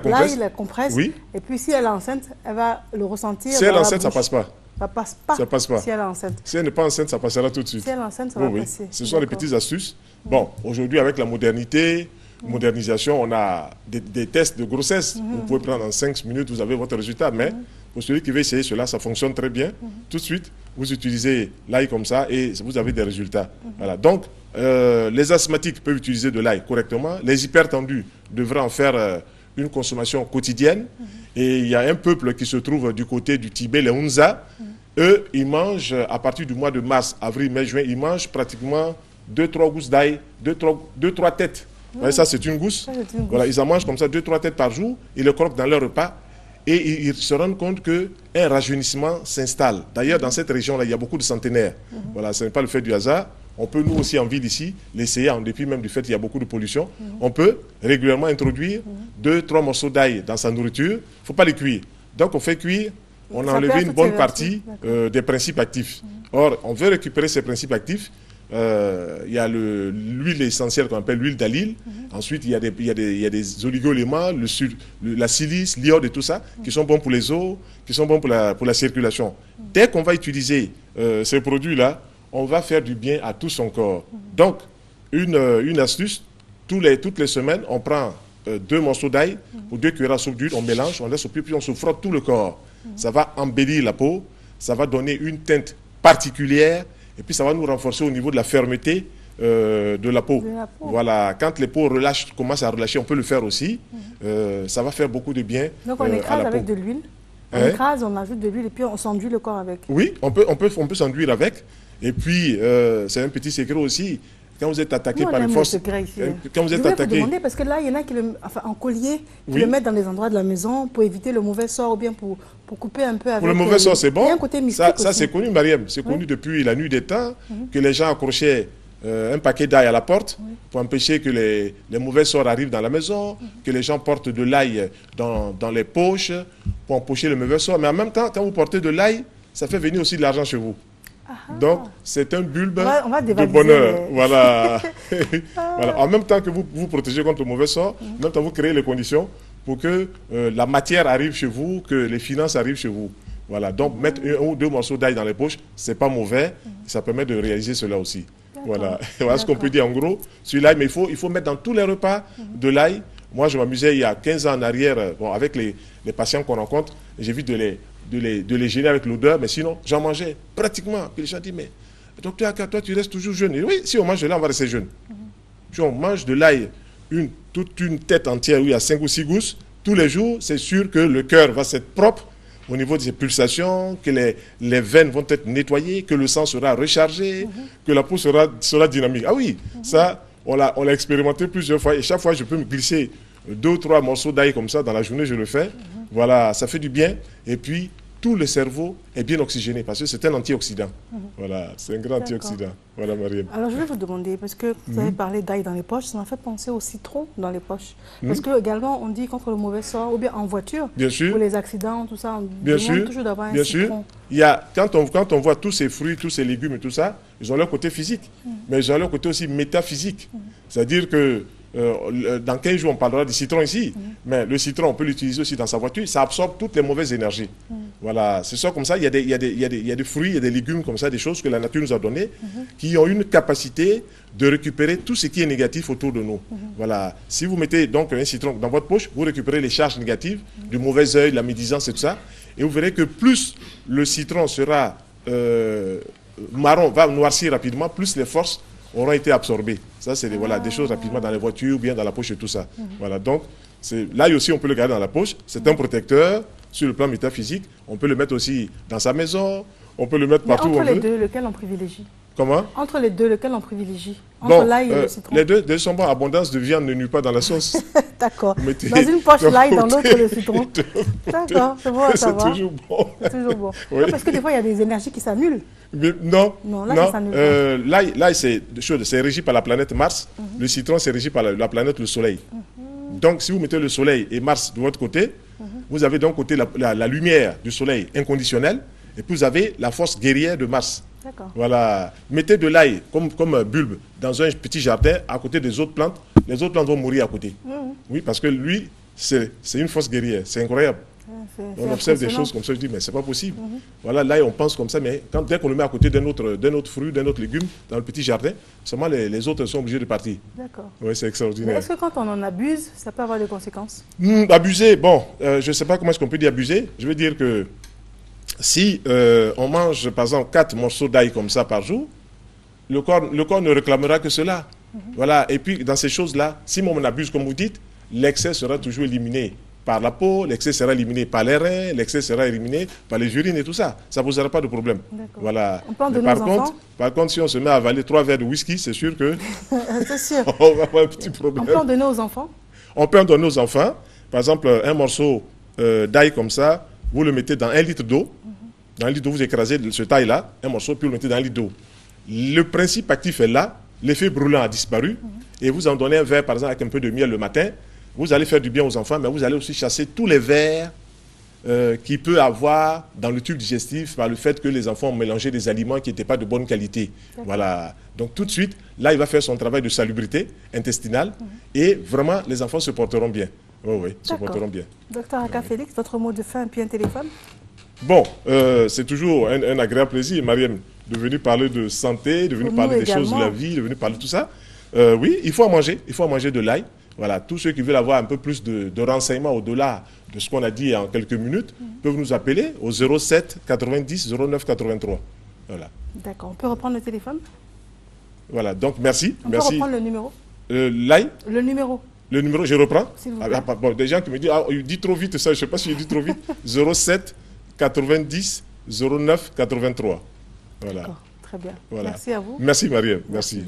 L'ail, la compresse. Oui. Et puis si elle est enceinte, elle va le ressentir. Si elle est enceinte, ça ne passe pas. Ça passe pas. Ça passe pas. Si elle est enceinte. Si elle n'est pas enceinte, ça passera tout de suite. Si elle est enceinte, ça va passer. Ce sont les petites astuces. Bon, aujourd'hui, avec la modernisation, on a des tests de grossesse. Vous pouvez prendre en 5 minutes, vous avez votre résultat. Mais pour celui qui veut essayer cela, ça fonctionne très bien. Tout de suite, vous utilisez l'ail comme ça et vous avez des résultats. Voilà. Donc, les asthmatiques peuvent utiliser de l'ail correctement. Les hypertendus devraient en faire une consommation quotidienne. Et il y a un peuple qui se trouve du côté du Tibet, les Hunza. Eux, ils mangent, à partir du mois de mars, avril, mai, juin, ils mangent pratiquement 2-3 gousses d'ail, 2-3 têtes. Vous voyez, ça, c'est une gousse. Voilà, ils en mangent comme ça 2-3 têtes par jour. Ils le croquent dans leur repas. Et ils se rendent compte qu'un rajeunissement s'installe. D'ailleurs, dans cette région-là, il y a beaucoup de centenaires. Voilà, ce n'est pas le fait du hasard. On peut, nous aussi, en ville ici, l'essayer, en dépit même du fait qu'il y a beaucoup de pollution. On peut régulièrement introduire 2-3 morceaux d'ail dans sa nourriture. Il ne faut pas les cuire. Donc, on fait cuire, on a enlevé une bonne partie des principes actifs. Or, on veut récupérer ces principes actifs. Il y a l'huile essentielle qu'on appelle l'huile d'alyle. Ensuite, il y a des oligo-éléments, la silice, l'iode et tout ça, qui sont bons pour les os, qui sont bons pour la circulation. Dès qu'on va utiliser ces produits-là, on va faire du bien à tout son corps. Donc, une astuce, toutes les semaines, on prend 2 morceaux d'ail ou 2 cuillères à soupe d'huile, on mélange, on laisse au pied, puis on se frotte tout le corps. Ça va embellir la peau, ça va donner une teinte particulière, et puis ça va nous renforcer au niveau de la fermeté de la peau. Voilà, quand les peaux commencent à relâcher, on peut le faire aussi. Ça va faire beaucoup de bien. Donc on écrase avec de l'huile. On écrase, on ajoute de l'huile et puis on s'enduit le corps avec. Oui, on peut s'enduire avec. Et puis, c'est un petit secret aussi. Quand vous êtes attaqué par les forces... Quand vous êtes attaqué... Je vais vous demander, parce que là, il y en a qui en collier, qui le mettent dans les endroits de la maison pour éviter le mauvais sort ou bien pour couper un peu avec... Pour le mauvais sort, c'est bon. Il y a un côté mystique ça c'est connu, Mariam. C'est connu depuis la nuit des temps que les gens accrochaient un paquet d'ail à la porte pour empêcher que les mauvais sorts arrivent dans la maison, que les gens portent de l'ail dans les poches pour empocher le mauvais sort. Mais en même temps, quand vous portez de l'ail, ça fait venir aussi de l'argent chez vous. Donc, c'est un bulbe de bonheur. Voilà. Voilà. En même temps que vous vous protégez contre le mauvais sort, en même temps, vous créez les conditions pour que la matière arrive chez vous, que les finances arrivent chez vous. Voilà. Donc, mettre 1 ou 2 morceaux d'ail dans les poches, ce n'est pas mauvais. Ça permet de réaliser cela aussi. Voilà. Voilà ce qu'on peut dire en gros sur l'ail. Mais il faut mettre dans tous les repas de l'ail. Moi, je m'amusais il y a 15 ans en arrière, avec les patients qu'on rencontre, j'évite de les gêner avec l'odeur, mais sinon, j'en mangeais pratiquement. Puis les gens disent, mais docteur, toi, tu restes toujours jeune. Et oui, si on mange de l'ail, on va rester jeune. Si on mange de l'ail, toute une tête entière, où il y a 5 ou 6 gousses, tous les jours, c'est sûr que le cœur va être propre au niveau de ses pulsations, que les veines vont être nettoyées, que le sang sera rechargé, que la peau sera dynamique. Ah oui, ça, on l'a expérimenté plusieurs fois. Et chaque fois, je peux me glisser 2 ou 3 morceaux d'ail comme ça dans la journée, je le fais. Voilà, ça fait du bien. Et puis, tout le cerveau est bien oxygéné parce que c'est un antioxydant. Voilà, c'est un grand antioxydant. Voilà, Mariam. Alors, je vais vous demander, parce que vous avez parlé d'ail dans les poches, ça m'a fait penser au citron dans les poches. Parce que également, on dit contre le mauvais sort, ou bien en voiture, bien sûr, pour les accidents, tout ça, on demande toujours d'avoir un citron. Sûr. Il y a, quand on voit tous ces fruits, tous ces légumes et tout ça, ils ont leur côté physique, mais ils ont leur côté aussi métaphysique. C'est-à-dire que dans 15 jours, on parlera du citron ici, mais le citron, on peut l'utiliser aussi dans sa voiture, ça absorbe toutes les mauvaises énergies. Voilà, c'est ça comme ça, il y a des fruits, il y a des légumes comme ça, des choses que la nature nous a données, qui ont une capacité de récupérer tout ce qui est négatif autour de nous. Voilà, si vous mettez donc un citron dans votre poche, vous récupérez les charges négatives, du mauvais œil, la médisance et tout ça, et vous verrez que plus le citron sera marron, va noircir rapidement, plus les forces auront été absorbées. Ça, c'est des choses rapidement dans les voitures, ou bien dans la poche et tout ça. Voilà, donc, là aussi, on peut le garder dans la poche. C'est un protecteur sur le plan métaphysique. On peut le mettre aussi dans sa maison, on peut le mettre partout où on veut. Entre les deux, lequel on privilégie? Comment? Entre les deux, lequel on privilégie? Entre l'ail et le citron? Les deux sont bons. Abondance de viande ne nuit pas dans la sauce. D'accord. Dans une poche l'ail, dans l'autre le citron. D'accord, c'est bon à savoir. C'est toujours bon. C'est toujours bon. Oui. Non, parce que des fois, il y a des énergies qui s'annulent. Non, l'ail, c'est régi par la planète Mars. Le citron, c'est régi par la planète le Soleil. Donc, si vous mettez le Soleil et Mars de votre côté, vous avez d'un côté la lumière du Soleil inconditionnelle, et puis vous avez la force guerrière de Mars. Voilà. Mettez de l'ail comme bulbe dans un petit jardin à côté des autres plantes. Les autres plantes vont mourir à côté. Oui, parce que lui, c'est une force guerrière, c'est incroyable. On observe des choses comme ça, je dis, mais c'est pas possible. Voilà, là, on pense comme ça, mais dès qu'on le met à côté d'un autre fruit, d'un autre légume, dans le petit jardin, seulement les autres sont obligés de partir. D'accord. Oui, c'est extraordinaire. Est-ce que quand on en abuse, ça peut avoir des conséquences? Abuser, bon, je ne sais pas comment est-ce qu'on peut dire abuser. Je veux dire que si on mange, par exemple, 4 morceaux d'ail comme ça par jour, le corps ne réclamera que cela. Voilà, et puis dans ces choses-là, si on abuse, comme vous dites, l'excès sera toujours éliminé par la peau, l'excès sera éliminé par les reins, l'excès sera éliminé par les urines et tout ça. Ça ne posera pas de problème. Voilà. On peut en donner aux enfants? Par contre, si on se met à avaler 3 verres de whisky, c'est sûr que c'est sûr. on va avoir un petit problème. On peut en donner aux enfants? On peut en donner aux enfants. Par exemple, un morceau d'ail comme ça, vous le mettez dans 1 litre d'eau. Dans 1 litre d'eau, vous écrasez ce taille-là, un morceau, puis vous le mettez dans 1 litre d'eau. Le principe actif est là, l'effet brûlant a disparu, et vous en donnez un verre, par exemple, avec un peu de miel le matin. Vous allez faire du bien aux enfants, mais vous allez aussi chasser tous les vers qu'il peut avoir dans le tube digestif par le fait que les enfants ont mélangé des aliments qui n'étaient pas de bonne qualité. Voilà. Donc tout de suite, là, il va faire son travail de salubrité intestinale et vraiment, les enfants se porteront bien. Oui, se porteront bien. Docteur Aka Félix, votre mot de fin, puis un téléphone? Bon, c'est toujours un agréable plaisir, Mariam, de venir parler de santé, de venir parler des choses de la vie, de venir parler de tout ça. Oui, il faut en manger de l'ail. Voilà, tous ceux qui veulent avoir un peu plus de renseignements au-delà de ce qu'on a dit en quelques minutes peuvent nous appeler au 07 90 09 83. Voilà. D'accord, on peut reprendre le téléphone? Voilà, donc merci. On peut reprendre le numéro? L'ail? Le numéro. Le numéro, je reprends? Bon, des gens qui me disent, il dit trop vite ça, je ne sais pas si il dit trop vite. 07 90 09 83. Voilà. D'accord, très bien. Voilà. Merci à vous. Merci Marie. Merci.